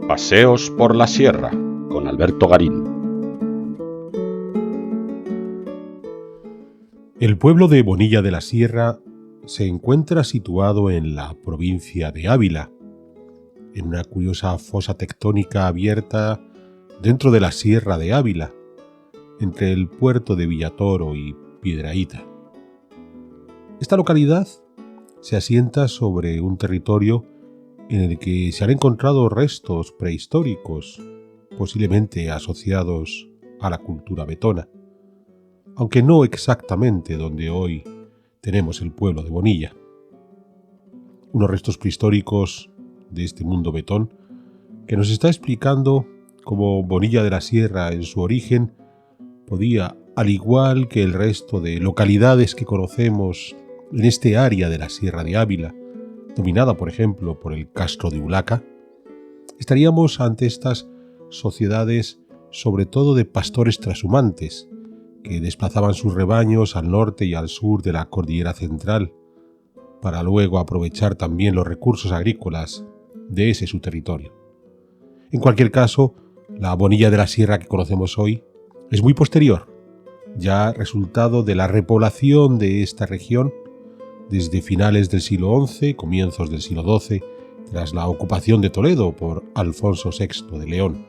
Paseos por la Sierra con Alberto Garín. El pueblo de Bonilla de la Sierra se encuentra situado en la provincia de Ávila, en una curiosa fosa tectónica abierta dentro de la Sierra de Ávila, entre el puerto de Villatoro y Piedrahíta. Esta localidad se asienta sobre un territorio en el que se han encontrado restos prehistóricos, posiblemente asociados a la cultura vetona, aunque no exactamente donde hoy tenemos el pueblo de Bonilla. Unos restos prehistóricos de este mundo vetón que nos está explicando cómo Bonilla de la Sierra en su origen podía, al igual que el resto de localidades que conocemos en este área de la Sierra de Ávila, dominada por ejemplo por el Castro de Ulaca, estaríamos ante estas sociedades sobre todo de pastores trashumantes que desplazaban sus rebaños al norte y al sur de la cordillera central para luego aprovechar también los recursos agrícolas de ese su territorio. En cualquier caso, la Bonilla de la Sierra que conocemos hoy es muy posterior, ya resultado de la repoblación de esta región desde finales del siglo XI, comienzos del siglo XII, tras la ocupación de Toledo por Alfonso VI de León.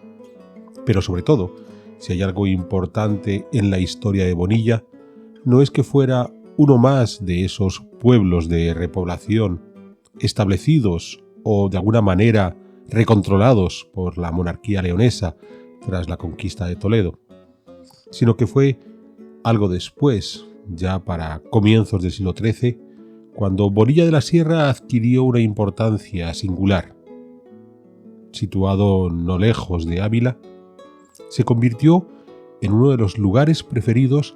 Pero sobre todo, si hay algo importante en la historia de Bonilla, no es que fuera uno más de esos pueblos de repoblación establecidos o de alguna manera recontrolados por la monarquía leonesa tras la conquista de Toledo, sino que fue algo después, ya para comienzos del siglo XIII, cuando Bonilla de la Sierra adquirió una importancia singular. Situado no lejos de Ávila, se convirtió en uno de los lugares preferidos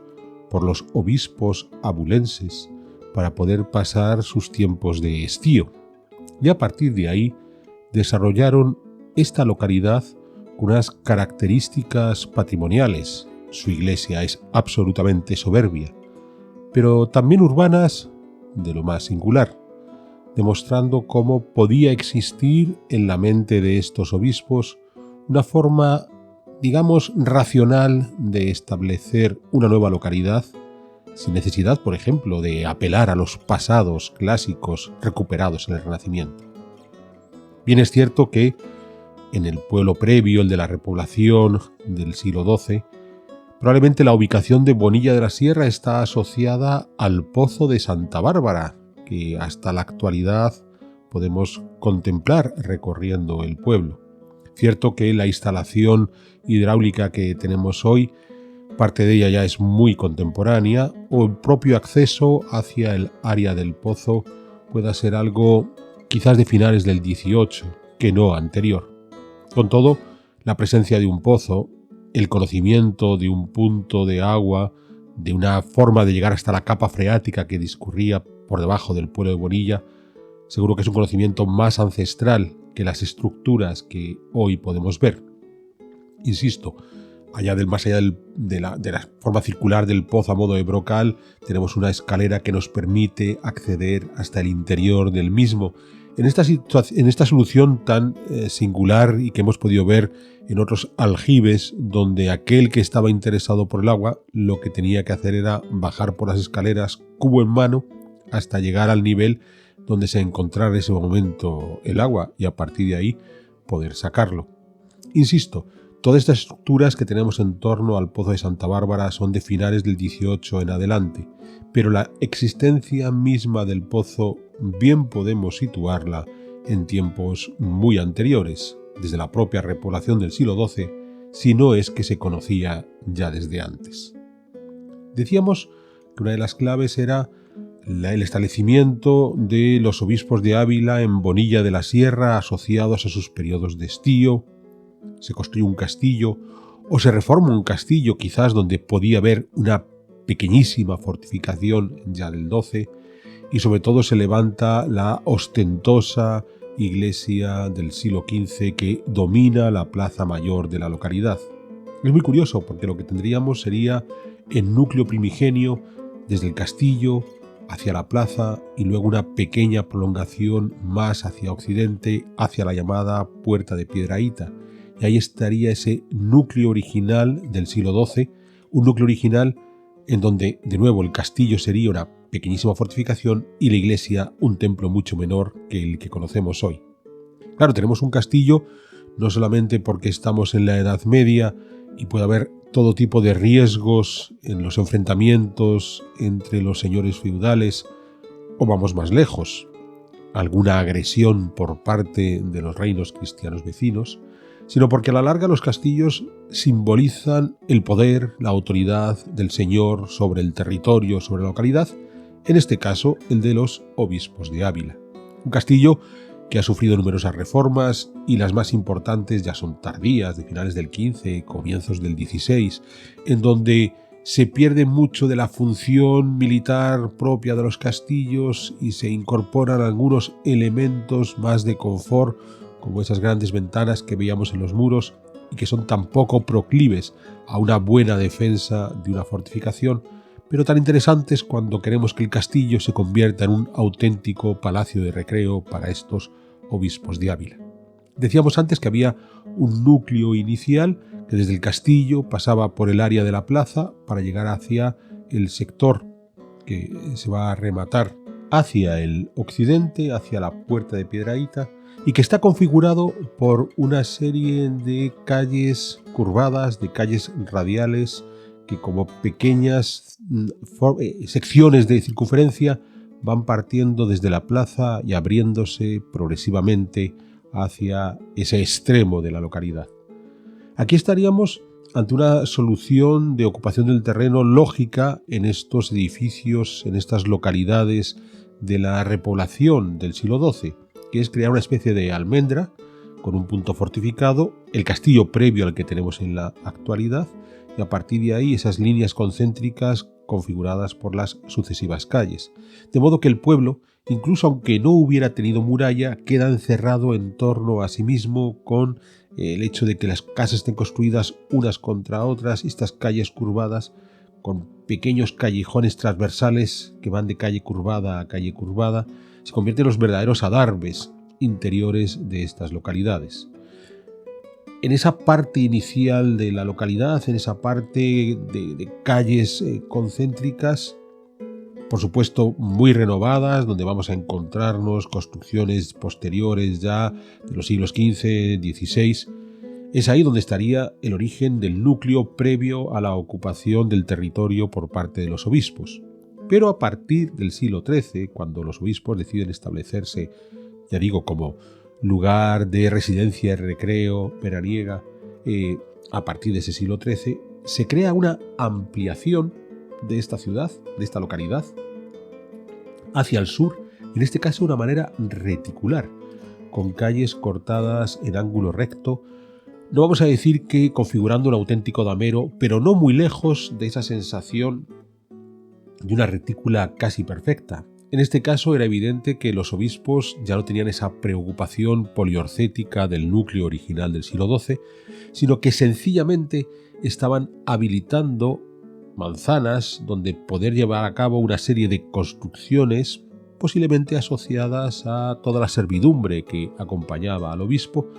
por los obispos abulenses para poder pasar sus tiempos de estío, y a partir de ahí desarrollaron esta localidad con unas características patrimoniales. Su iglesia es absolutamente soberbia, pero también urbanas de lo más singular, demostrando cómo podía existir en la mente de estos obispos una forma, digamos, racional de establecer una nueva localidad, sin necesidad, por ejemplo, de apelar a los pasados clásicos recuperados en el Renacimiento. Bien es cierto que en el pueblo previo, el de la repoblación del siglo XII, probablemente la ubicación de Bonilla de la Sierra está asociada al Pozo de Santa Bárbara, que hasta la actualidad podemos contemplar recorriendo el pueblo. Cierto que la instalación hidráulica que tenemos hoy, parte de ella ya es muy contemporánea, o el propio acceso hacia el área del pozo pueda ser algo quizás de finales del XVIII, que no anterior. Con todo, la presencia de un pozo, el conocimiento de un punto de agua, de una forma de llegar hasta la capa freática que discurría por debajo del pueblo de Bonilla, seguro que es un conocimiento más ancestral que las estructuras que hoy podemos ver. Insisto, más allá de la forma circular del pozo a modo de brocal, tenemos una escalera que nos permite acceder hasta el interior del mismo. En esta solución tan singular y que hemos podido ver en otros aljibes, donde aquel que estaba interesado por el agua lo que tenía que hacer era bajar por las escaleras cubo en mano hasta llegar al nivel donde se encontrara en ese momento el agua y a partir de ahí poder sacarlo. Insisto, todas estas estructuras que tenemos en torno al Pozo de Santa Bárbara son de finales del XVIII en adelante, pero la existencia misma del pozo bien podemos situarla en tiempos muy anteriores, desde la propia repoblación del siglo XII, si no es que se conocía ya desde antes. Decíamos que una de las claves era el establecimiento de los obispos de Ávila en Bonilla de la Sierra asociados a sus periodos de estío. Se construye un castillo o se reforma un castillo quizás donde podía haber una pequeñísima fortificación ya del XII y sobre todo se levanta la ostentosa iglesia del siglo XV que domina la plaza mayor de la localidad. Es muy curioso porque lo que tendríamos sería el núcleo primigenio desde el castillo hacia la plaza y luego una pequeña prolongación más hacia occidente, hacia la llamada Puerta de Piedrahíta. Y ahí estaría ese núcleo original del siglo XII, un núcleo original en donde, de nuevo, el castillo sería una pequeñísima fortificación y la iglesia un templo mucho menor que el que conocemos hoy. Claro, tenemos un castillo no solamente porque estamos en la Edad Media y puede haber todo tipo de riesgos en los enfrentamientos entre los señores feudales, o vamos más lejos, alguna agresión por parte de los reinos cristianos vecinos, sino porque a la larga los castillos simbolizan el poder, la autoridad del señor sobre el territorio, sobre la localidad, en este caso el de los obispos de Ávila. Un castillo que ha sufrido numerosas reformas y las más importantes ya son tardías, de finales del XV, comienzos del XVI, en donde se pierde mucho de la función militar propia de los castillos y se incorporan algunos elementos más de confort, como esas grandes ventanas que veíamos en los muros y que son tan poco proclives a una buena defensa de una fortificación, pero tan interesantes cuando queremos que el castillo se convierta en un auténtico palacio de recreo para estos obispos de Ávila. Decíamos antes que había un núcleo inicial que desde el castillo pasaba por el área de la plaza para llegar hacia el sector que se va a rematar hacia el occidente, hacia la Puerta de Piedrahíta, y que está configurado por una serie de calles curvadas, de calles radiales, que como pequeñas secciones de circunferencia van partiendo desde la plaza y abriéndose progresivamente hacia ese extremo de la localidad. Aquí estaríamos ante una solución de ocupación del terreno lógica en estos edificios, en estas localidades de la repoblación del siglo XII, que es crear una especie de almendra con un punto fortificado, el castillo previo al que tenemos en la actualidad, y a partir de ahí esas líneas concéntricas configuradas por las sucesivas calles. De modo que el pueblo, incluso aunque no hubiera tenido muralla, queda encerrado en torno a sí mismo con el hecho de que las casas estén construidas unas contra otras y estas calles curvadas con pequeños callejones transversales que van de calle curvada a calle curvada, se convierten en los verdaderos adarves interiores de estas localidades. En esa parte inicial de la localidad, en esa parte de calles concéntricas, por supuesto muy renovadas, donde vamos a encontrarnos construcciones posteriores ya de los siglos XV, XVI, es ahí donde estaría el origen del núcleo previo a la ocupación del territorio por parte de los obispos. Pero a partir del siglo XIII, cuando los obispos deciden establecerse, ya digo, como lugar de residencia, recreo, veraniega, a partir de ese siglo XIII, se crea una ampliación de esta ciudad, de esta localidad, hacia el sur, en este caso de una manera reticular, con calles cortadas en ángulo recto, no vamos a decir que configurando un auténtico damero, pero no muy lejos de esa sensación de una retícula casi perfecta. En este caso era evidente que los obispos ya no tenían esa preocupación poliorcética del núcleo original del siglo XII, sino que sencillamente estaban habilitando manzanas donde poder llevar a cabo una serie de construcciones posiblemente asociadas a toda la servidumbre que acompañaba al obispo,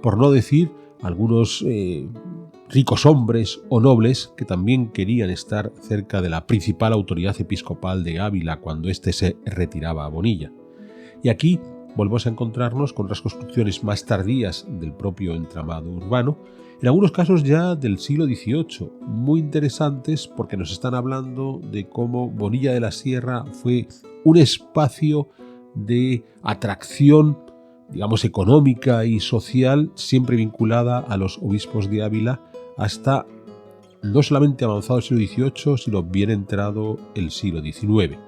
por no decir algunos ricos hombres o nobles que también querían estar cerca de la principal autoridad episcopal de Ávila cuando éste se retiraba a Bonilla. Y aquí volvemos a encontrarnos con otras construcciones más tardías del propio entramado urbano, en algunos casos ya del siglo XVIII, muy interesantes porque nos están hablando de cómo Bonilla de la Sierra fue un espacio de atracción, digamos, económica y social, siempre vinculada a los obispos de Ávila, hasta no solamente avanzado el siglo XVIII, sino bien entrado el siglo XIX.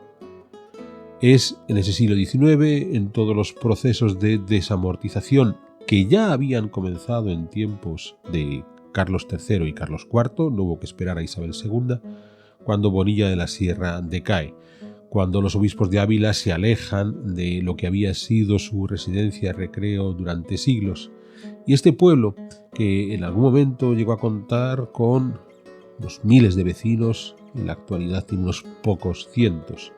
Es en ese siglo XIX, en todos los procesos de desamortización que ya habían comenzado en tiempos de Carlos III y Carlos IV, no hubo que esperar a Isabel II, cuando Bonilla de la Sierra decae, cuando los obispos de Ávila se alejan de lo que había sido su residencia de recreo durante siglos. Y este pueblo, que en algún momento llegó a contar con unos miles de vecinos, en la actualidad tiene unos pocos cientos.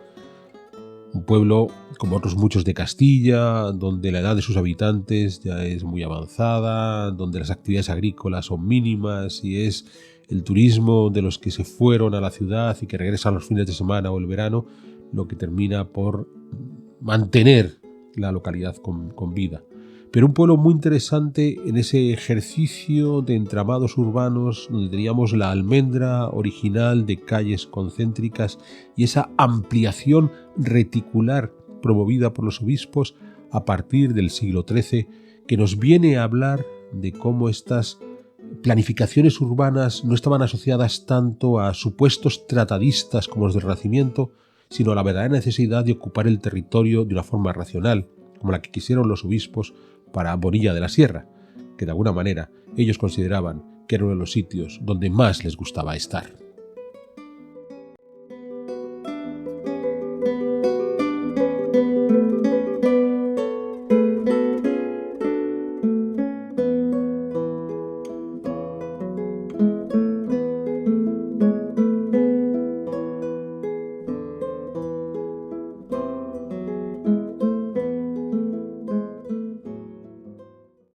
Un pueblo, como otros muchos de Castilla, donde la edad de sus habitantes ya es muy avanzada, donde las actividades agrícolas son mínimas y es el turismo de los que se fueron a la ciudad y que regresan los fines de semana o el verano lo que termina por mantener la localidad con vida. Pero un pueblo muy interesante en ese ejercicio de entramados urbanos donde teníamos la almendra original de calles concéntricas y esa ampliación reticular promovida por los obispos a partir del siglo XIII, que nos viene a hablar de cómo estas planificaciones urbanas no estaban asociadas tanto a supuestos tratadistas como los del Renacimiento, sino a la verdadera necesidad de ocupar el territorio de una forma racional, como la que quisieron los obispos para Bonilla de la Sierra, que de alguna manera ellos consideraban que era uno de los sitios donde más les gustaba estar.